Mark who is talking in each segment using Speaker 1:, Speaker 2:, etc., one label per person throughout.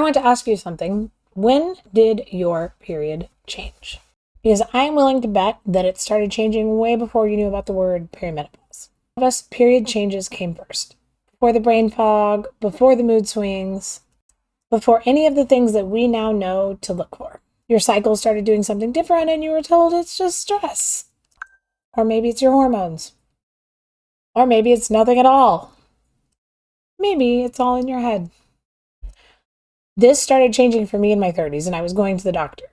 Speaker 1: want to ask you something. When did your period change? Because I am willing to bet that it started changing way before you knew about the word perimenopause. Of us, period changes came first. Before the brain fog, before the mood swings, before any of the things that we now know to look for. Your cycle started doing something different and you were told it's just stress. Or maybe it's your hormones. Or maybe it's nothing at all. Maybe it's all in your head. This started changing for me in my 30s, and I was going to the doctor,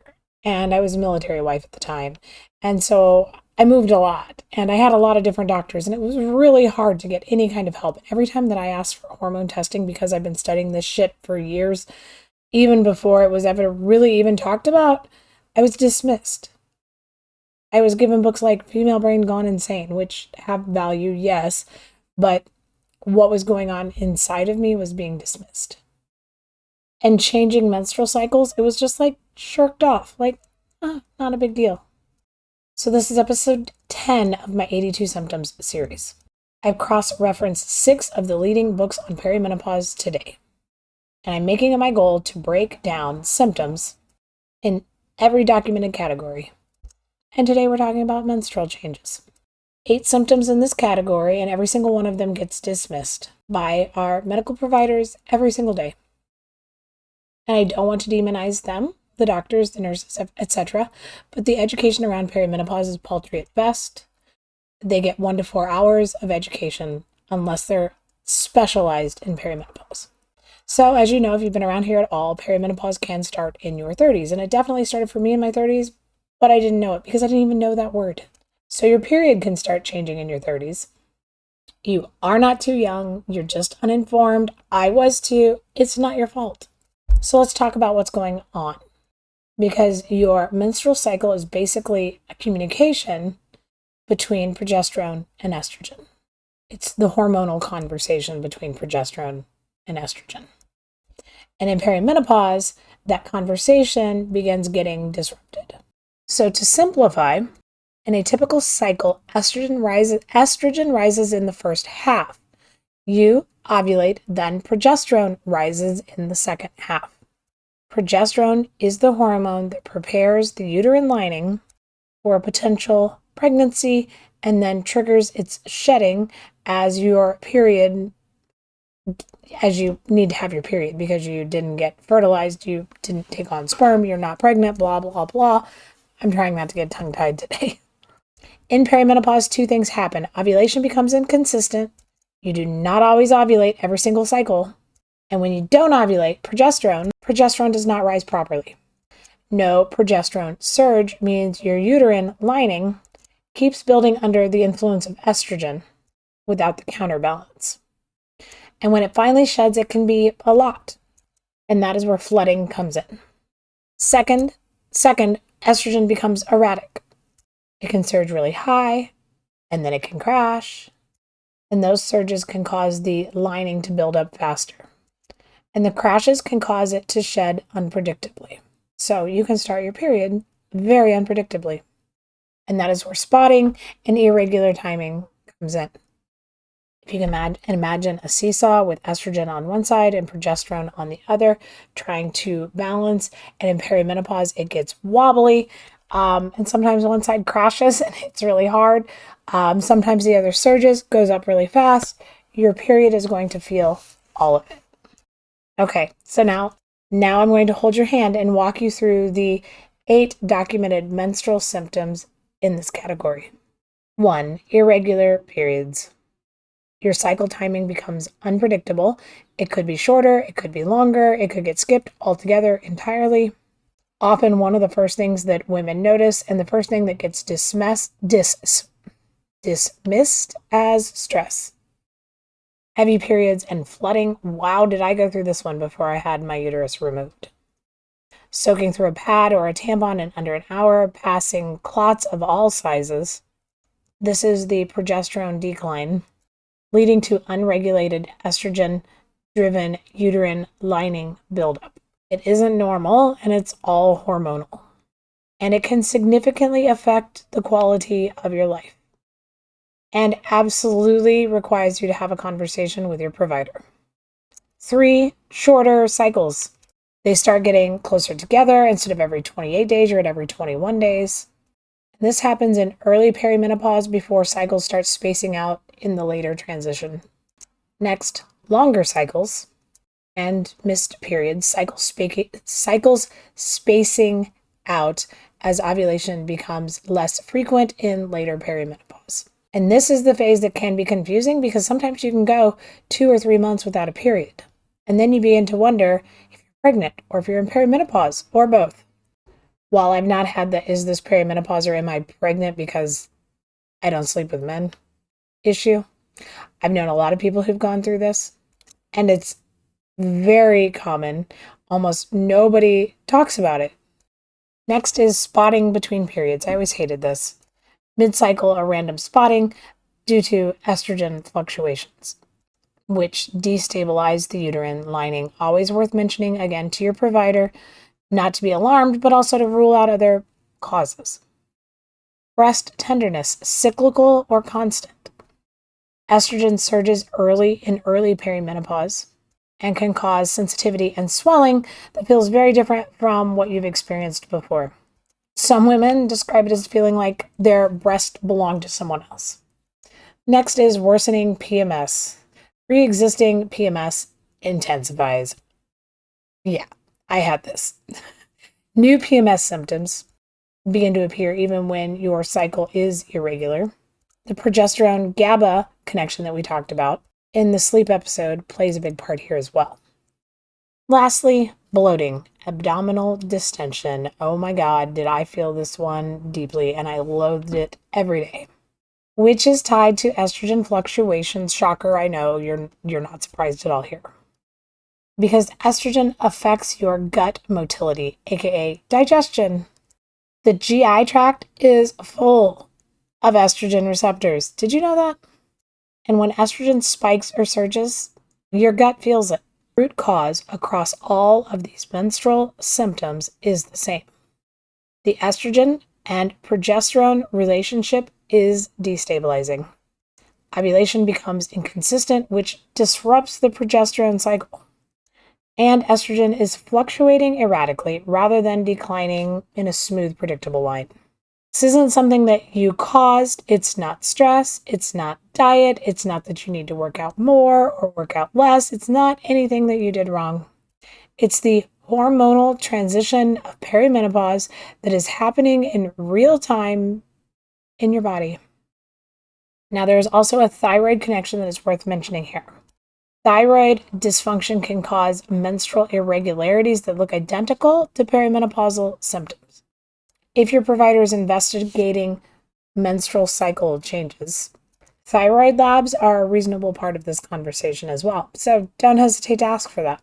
Speaker 1: and I was a military wife at the time. And so I moved a lot, and I had a lot of different doctors, and it was really hard to get any kind of help. Every time that I asked for hormone testing, because I've been studying this shit for years, even before it was ever really even talked about, I was dismissed. I was given books like Female Brain Gone Insane, which have value, yes, but what was going on inside of me was being dismissed. And changing menstrual cycles, it was just like shirked off, like, not a big deal. So this is episode 10 of my 82 Symptoms series. I've cross-referenced 6 of the leading books on perimenopause today. And I'm making it my goal to break down symptoms in every documented category. And today we're talking about menstrual changes. 8 symptoms in this category, and every single one of them gets dismissed by our medical providers every single day. And I don't want to demonize them, the doctors, the nurses, etc., but the education around perimenopause is paltry at best. They get 1 to 4 hours of education unless they're specialized in perimenopause. So as you know, if you've been around here at all, perimenopause can start in your 30s, and it definitely started for me in my 30s, but I didn't know it because I didn't even know that word. So your period can start changing in your 30s. You are not too young. You're just uninformed. I was too. It's not your fault. So let's talk about what's going on. Because your menstrual cycle is basically a communication between progesterone and estrogen. It's the hormonal conversation between progesterone and estrogen. And in perimenopause, that conversation begins getting disrupted. So to simplify, in a typical cycle, estrogen rises in the first half. You ovulate, then progesterone rises in the second half. Progesterone is the hormone that prepares the uterine lining for a potential pregnancy and then triggers its shedding as your period, as you need to have your period because you didn't get fertilized, you didn't take on sperm, you're not pregnant, blah, blah, blah. I'm trying not to get tongue-tied today. In perimenopause, 2 things happen. Ovulation becomes inconsistent. You do not always ovulate every single cycle. And when you don't ovulate, progesterone does not rise properly. No progesterone surge means your uterine lining keeps building under the influence of estrogen without the counterbalance. And when it finally sheds, it can be a lot. And that is where flooding comes in. Second, estrogen becomes erratic. It can surge really high, and then it can crash. And those surges can cause the lining to build up faster. And the crashes can cause it to shed unpredictably. So you can start your period very unpredictably. And that is where spotting and irregular timing comes in. If you can imagine a seesaw with estrogen on one side and progesterone on the other, trying to balance, and in perimenopause, it gets wobbly. And sometimes one side crashes and it's really hard. Sometimes the other surges, goes up really fast. Your period is going to feel all of it. Okay, so now I'm going to hold your hand and walk you through the 8 documented menstrual symptoms in this category. 1, irregular periods. Your cycle timing becomes unpredictable. It could be shorter, it could be longer, it could get skipped altogether entirely. Often one of the first things that women notice and the first thing that gets dismissed as stress. Heavy periods and flooding. Wow, did I go through this one before I had my uterus removed. Soaking through a pad or a tampon in under an hour, passing clots of all sizes. This is the progesterone decline, leading to unregulated estrogen-driven uterine lining buildup. It isn't normal, and it's all hormonal. And it can significantly affect the quality of your life. And absolutely requires you to have a conversation with your provider. 3, shorter cycles. They start getting closer together. Instead of every 28 days, you're at every 21 days. And this happens in early perimenopause before cycles start spacing out in the later transition. Next, longer cycles and missed periods, cycles spacing out as ovulation becomes less frequent in later perimenopause. And this is the phase that can be confusing because sometimes you can go 2 or 3 months without a period. And then you begin to wonder if you're pregnant or if you're in perimenopause or both. While I've not had the is this perimenopause or am I pregnant because I don't sleep with men issue, I've known a lot of people who've gone through this, and it's very common. Almost nobody talks about it. Next is spotting between periods. I always hated this. Mid-cycle or random spotting due to estrogen fluctuations, which destabilize the uterine lining. Always worth mentioning again to your provider, not to be alarmed, but also to rule out other causes. Breast tenderness, cyclical or constant. Estrogen surges in early perimenopause and can cause sensitivity and swelling that feels very different from what you've experienced before. Some women describe it as feeling like their breast belonged to someone else. Next is worsening PMS. Pre-existing PMS intensifies. Yeah, I had this. New PMS symptoms begin to appear even when your cycle is irregular. The progesterone GABA connection that we talked about in the sleep episode plays a big part here as well. Lastly, bloating, abdominal distension. Oh my God, did I feel this one deeply, and I loathed it every day. Which is tied to estrogen fluctuations. Shocker, I know, you're not surprised at all here. Because estrogen affects your gut motility, aka digestion. The GI tract is full of estrogen receptors. Did you know that? And when estrogen spikes or surges, your gut feels it. Root cause across all of these menstrual symptoms is the same. The estrogen and progesterone relationship is destabilizing. Ovulation becomes inconsistent, which disrupts the progesterone cycle. And estrogen is fluctuating erratically rather than declining in a smooth, predictable line. This isn't something that you caused. It's not stress. It's not diet. It's not that you need to work out more or work out less. It's not anything that you did wrong. It's the hormonal transition of perimenopause that is happening in real time in your body. Now, there is also a thyroid connection that is worth mentioning here. Thyroid dysfunction can cause menstrual irregularities that look identical to perimenopausal symptoms. If your provider is investigating menstrual cycle changes, thyroid labs are a reasonable part of this conversation as well. So don't hesitate to ask for that.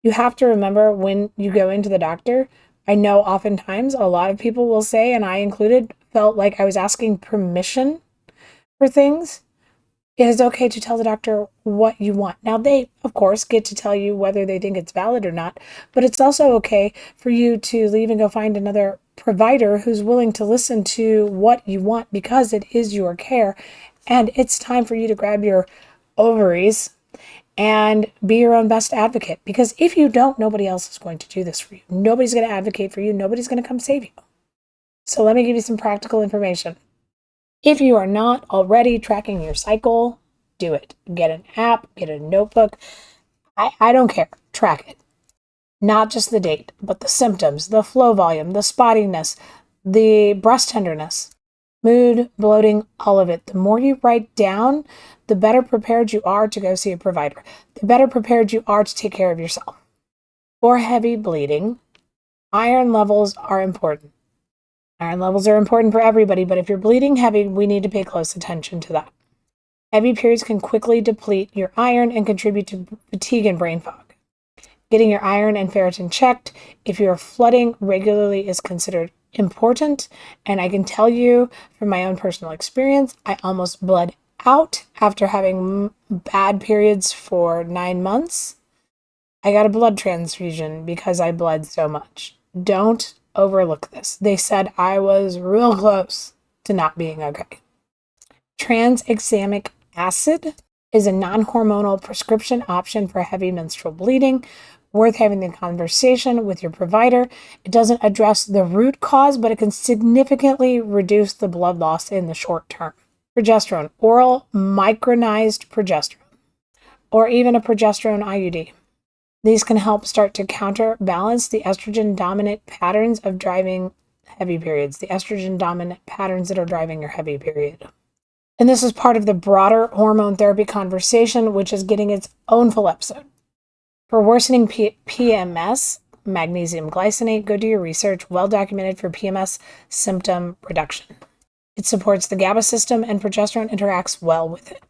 Speaker 1: You have to remember when you go into the doctor, I know oftentimes a lot of people will say, and I included, felt like I was asking permission for things. It is okay to tell the doctor what you want. Now, they, of course, get to tell you whether they think it's valid or not, but it's also okay for you to leave and go find another provider who's willing to listen to what you want because it is your care. And it's time for you to grab your ovaries and be your own best advocate. Because if you don't, nobody else is going to do this for you. Nobody's going to advocate for you. Nobody's going to come save you. So let me give you some practical information. If you are not already tracking your cycle, do it. Get an app, get a notebook. I don't care. Track it. Not just the date, but the symptoms, the flow volume, the spottiness, the breast tenderness, mood, bloating, all of it. The more you write down, the better prepared you are to go see a provider. The better prepared you are to take care of yourself. For heavy bleeding, iron levels are important. Iron levels are important for everybody, but if you're bleeding heavy, we need to pay close attention to that. Heavy periods can quickly deplete your iron and contribute to fatigue and brain fog. Getting your iron and ferritin checked if you're flooding regularly is considered important, and I can tell you from my own personal experience, I almost bled out after having bad periods for 9 months. I got a blood transfusion because I bled so much. Don't overlook this. They said I was real close to not being okay. Tranexamic acid is a non-hormonal prescription option for heavy menstrual bleeding, worth having the conversation with your provider. It doesn't address the root cause, but it can significantly reduce the blood loss in the short term. Progesterone, oral micronized progesterone, or even a progesterone IUD. These can help start to counterbalance the estrogen dominant patterns of driving heavy periods, the estrogen dominant patterns that are driving your heavy period. And this is part of the broader hormone therapy conversation, which is getting its own full episode. For worsening PMS, magnesium glycinate, go do your research, well documented for PMS symptom reduction. It supports the GABA system and progesterone interacts well with it.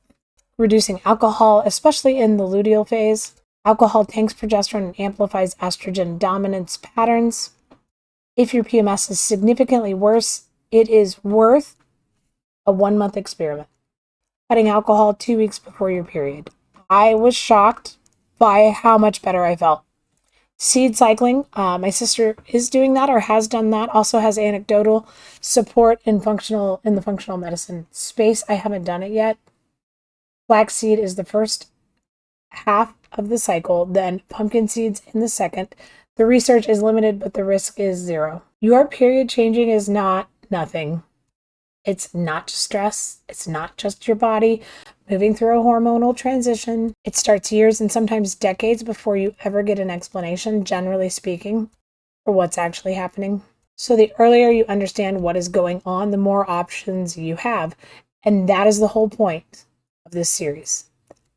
Speaker 1: Reducing alcohol, especially in the luteal phase. Alcohol tanks progesterone and amplifies estrogen dominance patterns. If your PMS is significantly worse, it is worth a 1-month experiment. Cutting alcohol 2 weeks before your period. I was shocked by how much better I felt. Seed cycling, my sister is doing that or has done that, also has anecdotal support in the functional medicine space. I haven't done it yet. Flaxseed is the first half of the cycle, then pumpkin seeds in the second. The research is limited, but the risk is 0. Your period changing is not nothing. It's not just stress. It's not just your body moving through a hormonal transition. It starts years and sometimes decades before you ever get an explanation, generally speaking, for what's actually happening. So the earlier you understand what is going on, the more options you have. And that is the whole point of this series.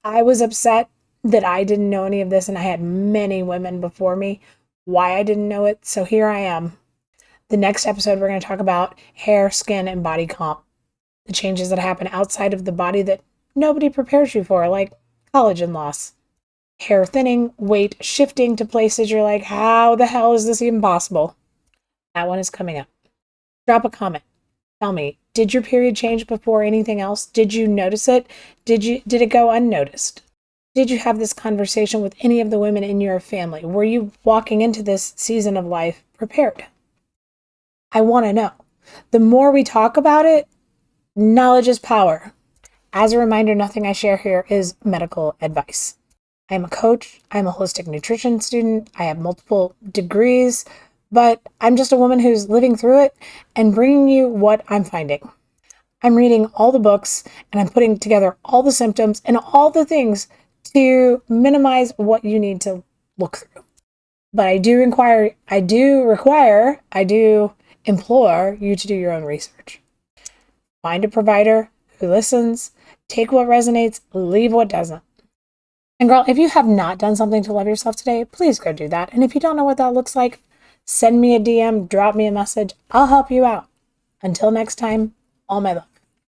Speaker 1: I was upset that I didn't know any of this, and I had many women before me why I didn't know it. So here I am. The next episode, we're going to talk about hair, skin, and body comp. The changes that happen outside of the body that nobody prepares you for, like collagen loss, hair thinning, weight shifting to places you're like, how the hell is this even possible? That one is coming up. Drop a comment. Tell me, did your period change before anything else? Did you notice it? Did it go unnoticed? Did you have this conversation with any of the women in your family? Were you walking into this season of life prepared? I want to know. The more we talk about it, knowledge is power. As a reminder, nothing I share here is medical advice. I am a coach. I'm a holistic nutrition student. I have multiple degrees, but I'm just a woman who's living through it and bringing you what I'm finding. I'm reading all the books and I'm putting together all the symptoms and all the things to minimize what you need to look through. But I do implore you to do your own research. Find a provider who listens, take what resonates, leave what doesn't. And girl, if you have not done something to love yourself today, please go do that. And if you don't know what that looks like, send me a DM, drop me a message. I'll help you out. Until next time, all my love.